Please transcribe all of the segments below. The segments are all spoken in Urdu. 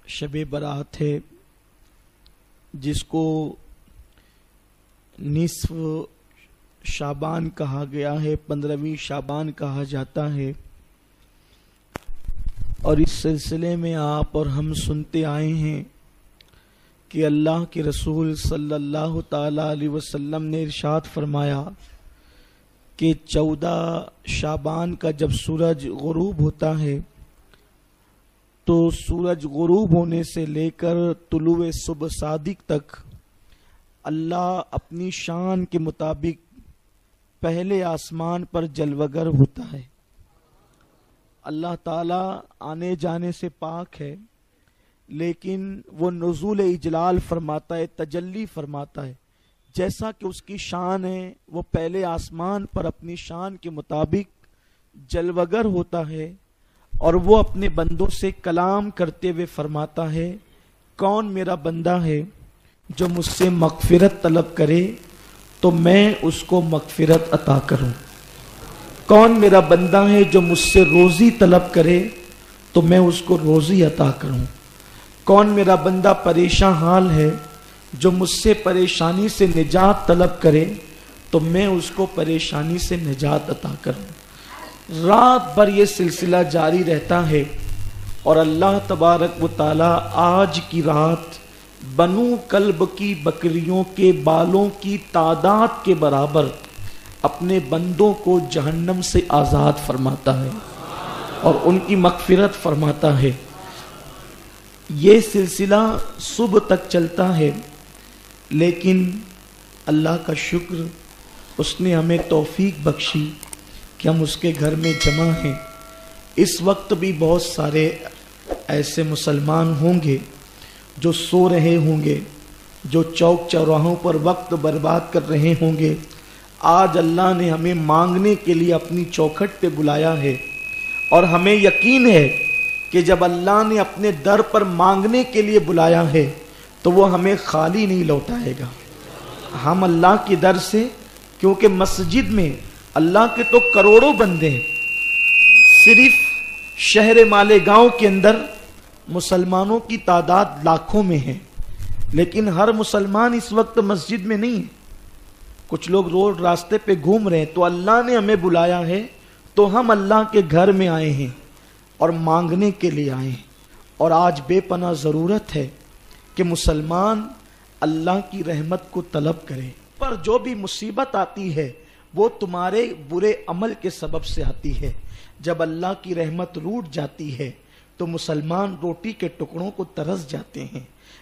شب برات ہے جس کو نصف شعبان کہا گیا ہے، 15ویں شعبان کہا جاتا ہے، اور اس سلسلے میں آپ اور ہم سنتے آئے ہیں کہ اللہ کے رسول صلی اللہ تعالی علیہ وسلم نے ارشاد فرمایا کہ 14 شعبان کا جب سورج غروب ہوتا ہے تو سورج غروب ہونے سے لے کر طلوع صبح صادق تک اللہ اپنی شان کے مطابق پہلے آسمان پر جلوگر ہوتا ہے۔ اللہ تعالیٰ آنے جانے سے پاک ہے، لیکن وہ نزول اجلال فرماتا ہے، تجلی فرماتا ہے۔ جیسا کہ اس کی شان ہے وہ پہلے آسمان پر اپنی شان کے مطابق جلوگر ہوتا ہے، اور وہ اپنے بندوں سے کلام کرتے ہوئے فرماتا ہے، کون میرا بندہ ہے جو مجھ سے مغفرت طلب کرے تو میں اس کو مغفرت عطا کروں، کون میرا بندہ ہے جو مجھ سے روزی طلب کرے تو میں اس کو روزی عطا کروں، کون میرا بندہ پریشان حال ہے جو مجھ سے پریشانی سے نجات طلب کرے تو میں اس کو پریشانی سے نجات عطا کروں۔ رات بھر یہ سلسلہ جاری رہتا ہے، اور اللہ تبارک و تعالی آج کی رات بنو کلب کی بکریوں کے بالوں کی تعداد کے برابر اپنے بندوں کو جہنم سے آزاد فرماتا ہے اور ان کی مغفرت فرماتا ہے۔ یہ سلسلہ صبح تک چلتا ہے، لیکن اللہ کا شکر اس نے ہمیں توفیق بخشی کہ ہم اس کے گھر میں جمع ہیں۔ اس وقت بھی بہت سارے ایسے مسلمان ہوں گے جو سو رہے ہوں گے، جو چوک چوراہوں پر وقت برباد کر رہے ہوں گے۔ آج اللہ نے ہمیں مانگنے کے لیے اپنی چوکھٹ پہ بلایا ہے، اور ہمیں یقین ہے کہ جب اللہ نے اپنے در پر مانگنے کے لیے بلایا ہے تو وہ ہمیں خالی نہیں لوٹائے گا۔ ہم اللہ کے در سے، کیونکہ مسجد میں اللہ کے تو کروڑوں بندے ہیں، صرف شہر مالیگاؤں کے اندر مسلمانوں کی تعداد لاکھوں میں ہے، لیکن ہر مسلمان اس وقت مسجد میں نہیں ہے، کچھ لوگ روڈ راستے پہ گھوم رہے ہیں۔ تو اللہ نے ہمیں بلایا ہے تو ہم اللہ کے گھر میں آئے ہیں اور مانگنے کے لیے آئے ہیں، اور آج بے پناہ ضرورت ہے کہ مسلمان اللہ کی رحمت کو طلب کرے۔ پر جو بھی مصیبت آتی ہے وہ تمہارے برے عمل کے سبب سے آتی ہے۔ جب اللہ کی رحمت روٹ جاتی ہے تو مسلمان روٹی کے ٹکڑوں کو ترس جاتے ہیں۔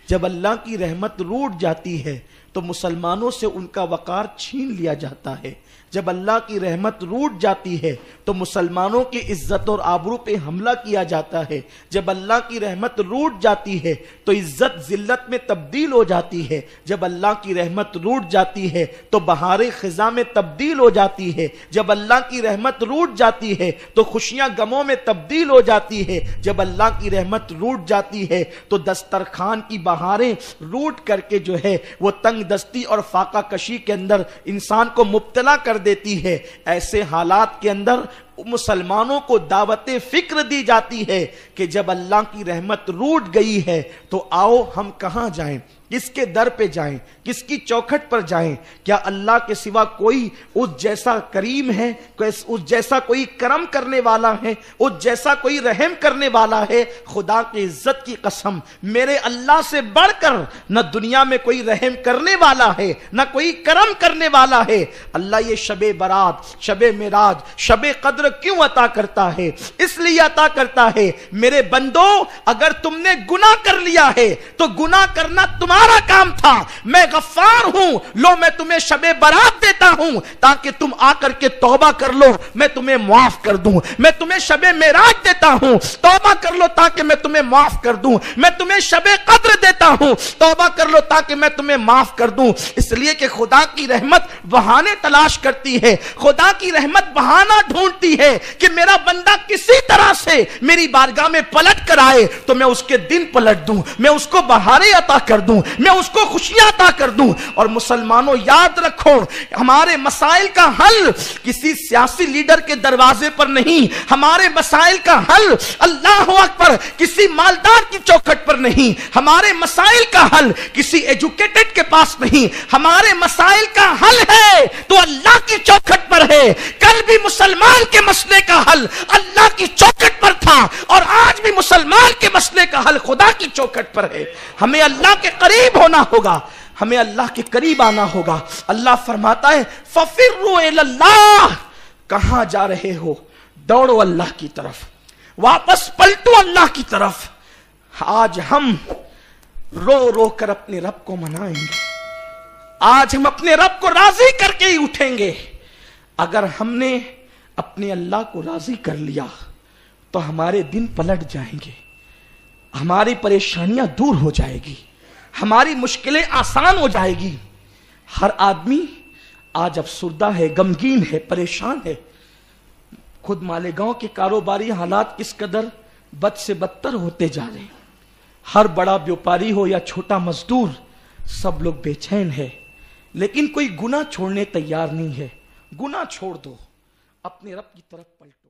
جب اللہ کی رحمت روٹ جاتی ہے تو مسلمانوں سے ان کا وقار چھین لیا جاتا ہے۔ جب اللہ کی رحمت روٹ جاتی ہے تو مسلمانوں کی عزت اور آبرو پہ حملہ کیا جاتا ہے۔ جب اللہ کی رحمت روٹ جاتی ہے تو عزت ذلت میں تبدیل ہو جاتی ہے۔ جب اللہ کی رحمت روٹ جاتی ہے تو بہار خزاں میں تبدیل ہو جاتی ہے۔ جب اللہ کی رحمت روٹ جاتی ہے تو خوشیاں غموں میں تبدیل ہو جاتی ہے۔ جب اللہ کی رحمت روٹ جاتی ہے تو دسترخوان کی بہاریں روٹ کر کے جو ہے وہ تنگ دستی اور فاقہ کشی کے اندر انسان کو مبتلا کر دیتی ہے۔ ایسے حالات کے اندر مسلمانوں کو دعوت فکر دی جاتی ہے کہ جب اللہ کی رحمت روٹ گئی ہے تو آؤ ہم کہاں جائیں، کس کے در پہ جائیں، کس کی چوکھٹ پر جائیں؟ کیا اللہ کے سوا کوئی اس جیسا کریم ہے، اس جیسا کوئی کرم کرنے والا ہے، اس جیسا کوئی رحم کرنے والا ہے؟ خدا کی عزت کی قسم، میرے اللہ سے بڑھ کر نہ دنیا میں کوئی رحم کرنے والا ہے، نہ کوئی کرم کرنے والا ہے۔ اللہ یہ شب برات، شب معراج، شب قدر کیوں عطا کرتا ہے؟ اس لیے عطا کرتا ہے میرے بندو، اگر تم نے گناہ کر لیا ہے تو گناہ کرنا تمہارا کام تھا، میں غفار ہوں، لو میں تمہیں شب برات دیتا ہوں تاکہ تم آ کر کے توبہ کر لو، میں تمہیں معاف کر دوں۔ میں تمہیں شب معراج دیتا ہوں، توبہ کر لو تاکہ میں تمہیں معاف کر دوں۔ میں تمہیں شب قدر دیتا ہوں، توبہ کر لو تاکہ میں تمہیں معاف کر دوں۔ اس لیے کہ خدا کی رحمت بہانے تلاش کرتی ہے، خدا کی رحمت بہانہ ڈھونڈتی ہے کہ میرا بندہ کسی طرح سے میری بارگاہ میں پلٹ کر آئے تو میں اس کے دن پلٹ دوں، میں اس کو بہاریں عطا کر دوں، میں اس کو خوشیاں عطا کر دوں۔ اور مسلمانوں یاد رکھو، ہمارے مسائل کا حل کسی سیاسی لیڈر کے دروازے پر نہیں، ہمارے مسائل کا حل اللہ اکبر کسی مالدار کی چوکھٹ پر نہیں، ہمارے مسائل کا حل کسی ایجوکیٹڈ کے پاس نہیں، ہمارے مسائل کا حل ہے تو اللہ کی چوکھٹ پر ہے۔ کل بھی مسلمان کے مسئلے کا حل اللہ کی چوکھٹ پر تھا اور آج بھی مسلمان کے مسئلے کا حل خدا کی چوکھٹ پر ہے۔ ہمیں اللہ کے قریب ہونا ہوگا، ہمیں اللہ کے قریب آنا ہوگا۔ اللہ فرماتا ہے فَفِرُّوا إِلَى اللَّهِ، کہاں جا رہے ہو؟ دوڑو اللہ کی طرف، واپس پلٹو اللہ کی طرف۔ آج ہم رو رو کر اپنے رب کو منائیں گے، آج ہم اپنے رب کو راضی کر کے ہی اٹھیں گے۔ اگر ہم نے اپنے اللہ کو راضی کر لیا تو ہمارے دن پلٹ جائیں گے، ہماری پریشانیاں دور ہو جائے گی، ہماری مشکلیں آسان ہو جائے گی۔ ہر آدمی آج افسردہ ہے، غمگین ہے، پریشان ہے۔ خود مالیگاؤں کے کاروباری حالات کس قدر بد سے بدتر ہوتے جا رہے ہیں۔ ہر بڑا بیوپاری ہو یا چھوٹا مزدور، سب لوگ بے چین ہے، لیکن کوئی گناہ چھوڑنے تیار نہیں ہے۔ گناہ چھوڑ دو، اپنے رب کی طرف پلٹو۔